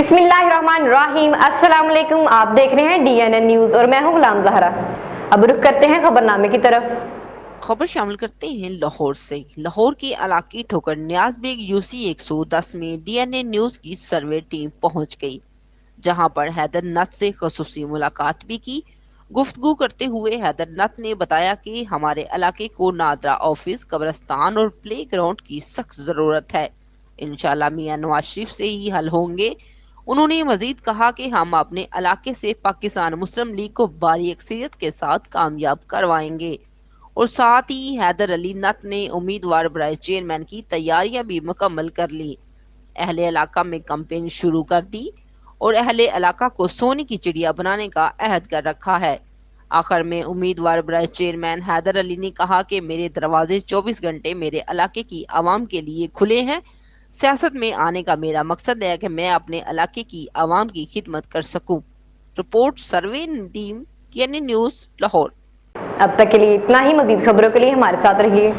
बिस्मिल्लाहिर्रहमानिर्रहीम। अस्सलाम वालेकुम। आप देख रहे हैं DNN न्यूज और मैं हूं गुलाम ज़हरा। अब रुख करते हैं खबरनामे की तरफ। खबर शामिल करते हैं लाहौर से। लाहौर के इलाके ठोकर न्याज बेग UC 110 में DNA न्यूज की सर्वे टीम पहुंच गई, जहां पर हैदर नथ से खसूसी मुलाकात भी की। गुफ्तगू करते हुए हैदर नथ ने बताया कि हमारे इलाके को नादरा ऑफिस, कब्रस्तान और प्ले ग्राउंड की सख्त ज़रूरत है। इंशाल्लाह मियां नवाज शरीफ से ही हल होंगे। उन्होंने मजीद कहा कि हम अपने इलाके से पाकिस्तान मुस्लिम लीग को भारी अक्सरियत के साथ कामयाब करवाएंगे। और साथ ही हैदर अली नथ ने उम्मीदवार बराए चेयरमैन की तैयारियां भी मुकम्मल कर ली, अहले इलाका में कैंपेन शुरू कर दी और अहले इलाका को सोने की चिड़िया बनाने का अहद कर रखा है। आखिर में उम्मीदवार बराए चेयरमैन हैदर अली ने कहा कि मेरे दरवाजे 24 घंटे मेरे इलाके की आवाम के लिए खुले हैं। सियासत में आने का मेरा मकसद है कि मैं अपने इलाके की आवाम की खिदमत कर सकूं। Report survey team, DNN news, Lahore. अब तक के लिए इतना ही। मजीद खबरों के लिए हमारे साथ रहिए।